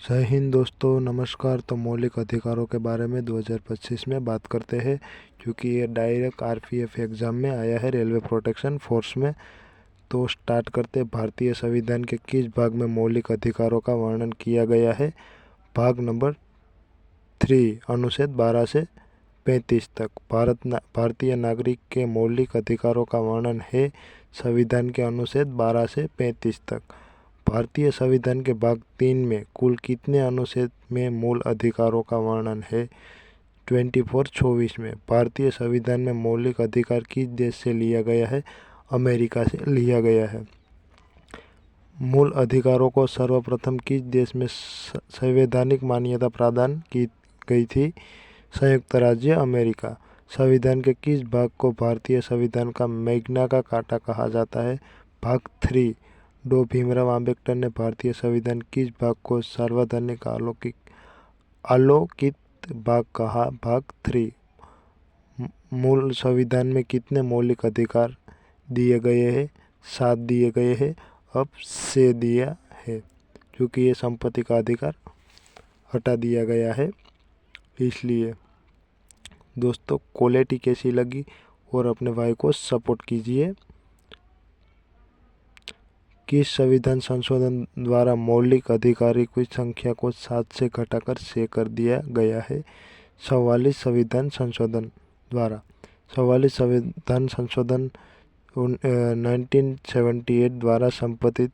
जय हिंद दोस्तों, नमस्कार। तो मौलिक अधिकारों के बारे में 2025 में बात करते हैं, क्योंकि ये डायरेक्ट आरपीएफ एग्ज़ाम में आया है, रेलवे प्रोटेक्शन फोर्स में। तो स्टार्ट करते। भारतीय संविधान के किस भाग में मौलिक अधिकारों का वर्णन किया गया है? भाग नंबर 3, अनुच्छेद 12 से 35 तक। भारतीय नागरिक के मौलिक अधिकारों का वर्णन है संविधान के अनुच्छेद 12 से 35 तक। भारतीय संविधान के भाग 3 में कुल कितने अनुच्छेद में मूल अधिकारों का वर्णन है? 24 में। भारतीय संविधान में मौलिक अधिकार किस देश से लिया गया है? अमेरिका से लिया गया है। मूल अधिकारों को सर्वप्रथम किस देश में संवैधानिक मान्यता प्रदान की गई थी? संयुक्त राज्य अमेरिका। संविधान के किस भाग को भारतीय संविधान का मैग्ना का काटा कहा जाता है? भाग 3। डॉ भीमराव अंबेडकर ने भारतीय संविधान किस भाग को सार्वधानिक आलोकित भाग कहा? भाग 3। मूल संविधान में कितने मौलिक अधिकार दिए गए हैं? 7 दिए गए हैं। अब 6 दिया है, क्योंकि ये संपत्ति का अधिकार हटा दिया गया है। इसलिए दोस्तों, क्वालिटी कैसी लगी और अपने भाई को सपोर्ट कीजिए। किस संविधान संशोधन द्वारा मौलिक अधिकारों की संख्या को 7 से घटाकर 6 कर दिया गया है? 44 संविधान संशोधन द्वारा। 44 संविधान संशोधन 1978 द्वारा संपत्ति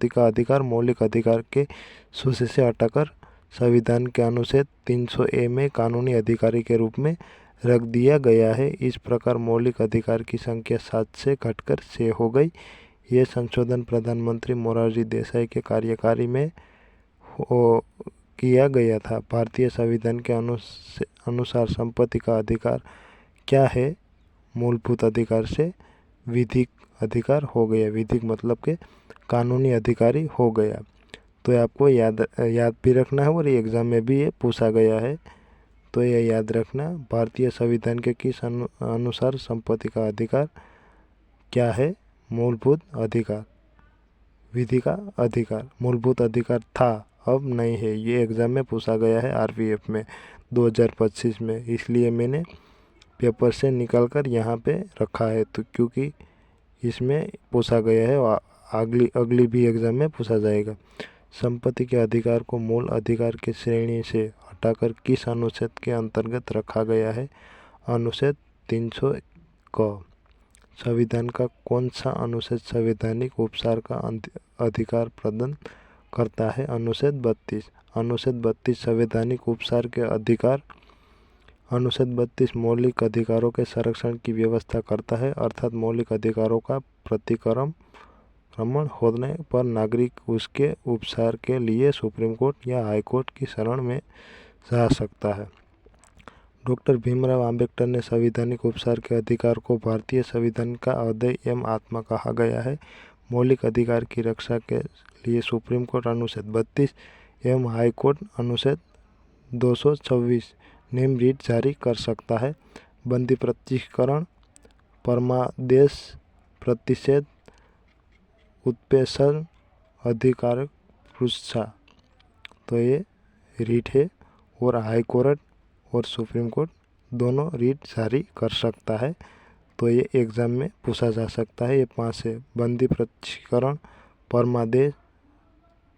का अधिकार मौलिक अधिकार के सूची से हटाकर संविधान के अनुच्छेद 300A में कानूनी अधिकारी के रूप में रख दिया गया है। इस प्रकार मौलिक अधिकार की संख्या 7 से घटकर 6 हो गई। यह संशोधन प्रधानमंत्री मोरारजी देसाई के कार्यकाल में किया गया था। भारतीय संविधान के अनुसार संपत्ति का अधिकार क्या है? मूलभूत अधिकार से विधिक अधिकार हो गया। विधिक मतलब के कानूनी अधिकारी हो गया। तो ये आपको याद भी रखना है, और ये एग्ज़ाम में भी ये पूछा गया है, तो ये याद रखना। भारतीय संविधान के किस अनुसार संपत्ति का अधिकार क्या है? मूलभूत अधिकार। विधि का अधिकार मूलभूत अधिकार था, अब नहीं है। ये एग्ज़ाम में पूछा गया है आरपीएफ में 2025 में, इसलिए मैंने पेपर से निकाल कर यहाँ पे रखा है। तो क्योंकि इसमें पूछा गया है, और अगली भी एग्ज़ाम में पूछा जाएगा। संपत्ति के अधिकार को मूल अधिकार की श्रेणी से हटाकर किस अनुच्छेद के अंतर्गत रखा गया है? अनुच्छेद 300 क। संविधान का कौन सा अनुच्छेद संवैधानिक उपचार का अधिकार प्रदान करता है? अनुच्छेद 32। अनुच्छेद 32 संवैधानिक उपचार के अधिकार। अनुच्छेद 32 मौलिक अधिकारों के संरक्षण की व्यवस्था करता है, अर्थात मौलिक अधिकारों का प्रतिक्रमण होने पर नागरिक उसके उपचार के लिए सुप्रीम कोर्ट या हाई कोर्ट की शरण में जा सकता है। डॉक्टर भीमराव अंबेडकर ने संवैधानिक उपचार के अधिकार को भारतीय संविधान का हृदय एवं आत्मा कहा गया है। मौलिक अधिकार की रक्षा के लिए सुप्रीम कोर्ट अनुच्छेद 32 एवं हाई कोर्ट अनुच्छेद 226 निम्न रीट जारी कर सकता है। बंदी प्रत्यक्षीकरण, परमादेश, प्रतिषेध, उत्प्रेषण, अधिकार पृच्छा, तो ये रीट है। और हाई कोर्ट और सुप्रीम कोर्ट दोनों रीट जारी कर सकता है। तो ये एग्ज़ाम में पूछा जा सकता है। ये 5 है: बंदी प्रत्यक्षीकरण, परमादेश,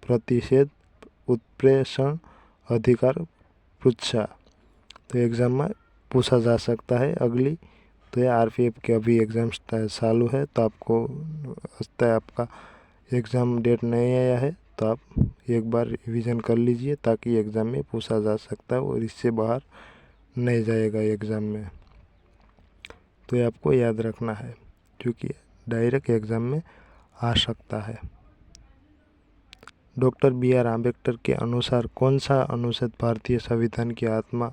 प्रतिषेध, उत्प्रेषण, अधिकार पृच्छा। तो एग्ज़ाम में पूछा जा सकता है। अगली तो ये आरपीएफ के अभी एग्ज़ाम चालू है, तो आपको लगता है आपका एग्ज़ाम डेट नहीं आया है, तो आप एक बार रिवीजन कर लीजिए, ताकि एग्ज़ाम में पूछा जा सकता है और इससे बाहर नहीं जाएगा एग्ज़ाम में। तो ये आपको याद रखना है, क्योंकि डायरेक्ट एग्ज़ाम में आ सकता है। डॉक्टर BR अम्बेडकर के अनुसार कौन सा अनुच्छेद भारतीय संविधान की आत्मा?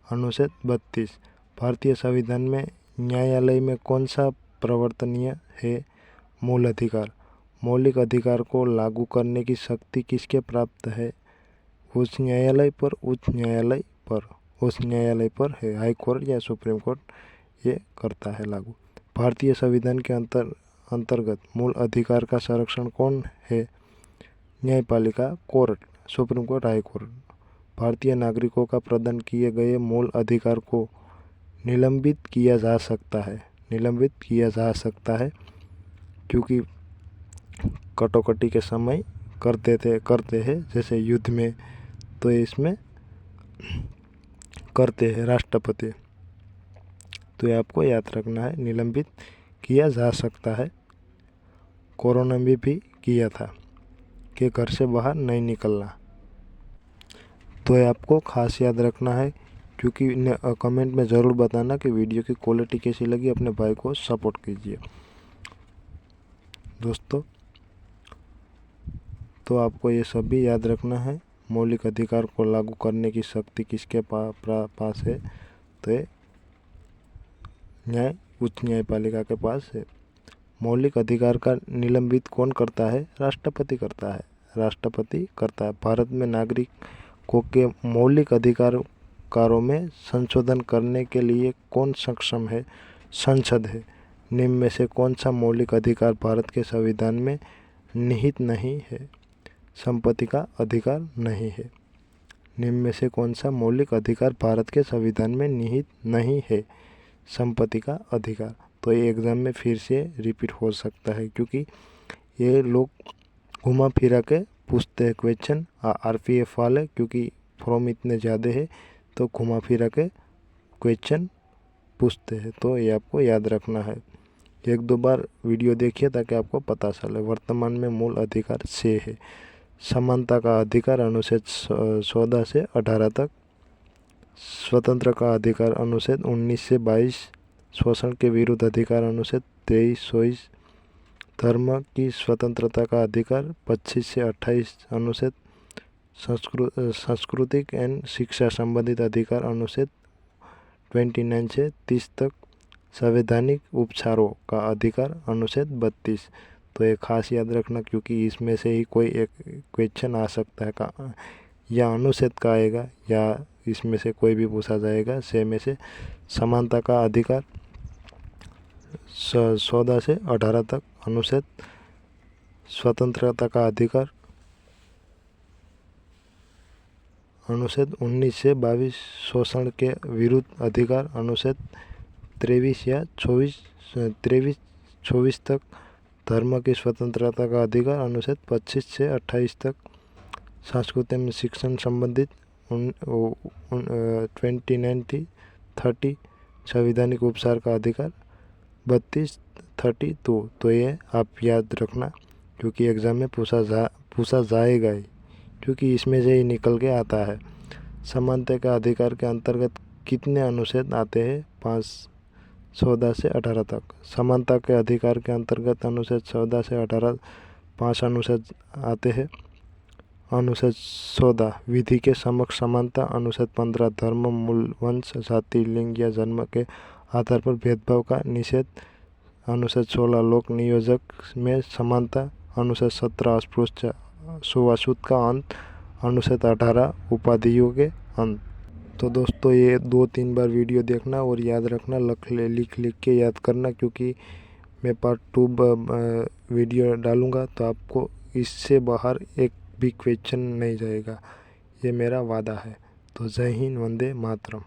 अनुच्छेद 32। भारतीय संविधान में न्यायालय में कौन सा प्रवर्तनीय है? मूल अधिकार। मौलिक अधिकार को लागू करने की शक्ति किसके प्राप्त है? उच्च न्यायालय पर। उच्च न्यायालय पर। उच्च न्यायालय पर है। हाई कोर्ट या सुप्रीम कोर्ट ये करता है लागू। भारतीय संविधान के अंतर्गत मूल अधिकार का संरक्षण कौन है? न्यायपालिका court, supreme court, high court. भारतीय नागरिकों का प्रदान किए गए मूल अधिकार को निलंबित किया जा सकता है, निलंबित किया जा सकता है, क्योंकि कटौकटी के समय करते हैं, जैसे युद्ध में, तो इसमें करते हैं राष्ट्रपति। तो ये आपको याद रखना है, निलंबित किया जा सकता है। कोरोना में भी किया था कि घर से बाहर नहीं निकलना, तो ये आपको खास याद रखना है। क्योंकि कमेंट में ज़रूर बताना कि वीडियो की क्वालिटी कैसी लगी। अपने भाई को सपोर्ट कीजिए दोस्तों। तो आपको ये सब भी याद रखना है। मौलिक अधिकार को लागू करने की शक्ति किसके पास है? तो ये उच्च न्यायपालिका के पास है। मौलिक अधिकार का निलंबित कौन करता है? राष्ट्रपति करता है, राष्ट्रपति करता है। भारत में नागरिकों के मौलिक अधिकारों में संशोधन करने के लिए कौन सक्षम है? संसद है। निम्न में से कौन सा मौलिक अधिकार भारत के संविधान में निहित नहीं है? संपत्ति का अधिकार नहीं है। निम्न में से कौन सा मौलिक अधिकार भारत के संविधान में निहित नहीं है? संपत्ति का अधिकार। तो ये एग्ज़ाम में फिर से रिपीट हो सकता है, क्योंकि ये लोग घुमा फिरा के पूछते हैं क्वेश्चन आरपीएफ वाले, क्योंकि फॉर्म इतने ज़्यादा है तो घुमा फिरा के क्वेश्चन पूछते हैं। तो ये आपको याद रखना है। 1-2 बार वीडियो देखिए ताकि आपको पता चले। वर्तमान में मूल अधिकार 6 है। समानता का अधिकार अनुच्छेद 14 से 18 तक, स्वतंत्र का अधिकार अनुच्छेद 19 से 22, शोषण के विरुद्ध अधिकार अनुच्छेद 23-24, धर्म की स्वतंत्रता का अधिकार 25 से 28 अनुच्छेद, सांस्कृतिक एवं शिक्षा संबंधित अधिकार अनुच्छेद 29 से 30 तक, संवैधानिक उपचारों का अधिकार अनुच्छेद 32। तो ये खास याद रखना, क्योंकि इसमें से ही कोई एक क्वेश्चन आ सकता है, या अनुच्छेद का आएगा या इसमें से कोई भी पूछा जाएगा। से में से समानता का अधिकार 14 से 18 तक अनुच्छेद, स्वतंत्रता का अधिकार अनुच्छेद 19 से 22, शोषण के विरुद्ध अधिकार अनुच्छेद 23 या 24 तक, धर्म की स्वतंत्रता का अधिकार अनुच्छेद 25 से 28 तक, सांस्कृतिक में शिक्षण संबंधित 29-30, संवैधानिक उपचार का अधिकार 32-32। तो ये आप याद रखना, क्योंकि एग्ज़ाम में पूछा जाएगा ही, क्योंकि इसमें से ही निकल के आता है। समानता के अधिकार के अंतर्गत कितने अनुच्छेद आते हैं? 5, 14 से 18 तक। समानता के अधिकार के अंतर्गत अनुच्छेद 14 से 18 5 अनुच्छेद आते हैं। अनुच्छेद 14 विधि के समक्ष समानता, अनुच्छेद 15 धर्म, मूल, वंश, जाति, लिंग या जन्म के आधार पर भेदभाव का निषेध, अनुच्छेद 16 लोक नियोजक में समानता, अनुच्छेद 17 अस्पृश्य छुआछूत का अंत, अनुच्छेद 18 उपाधियों के अंत। तो दोस्तों ये 2-3 बार वीडियो देखना और याद रखना, लिख के याद करना, क्योंकि मैं पार्ट 2 वीडियो डालूँगा तो आपको इससे बाहर एक भी क्वेश्चन नहीं जाएगा, ये मेरा वादा है। तो जय हिंद, वंदे मातरम।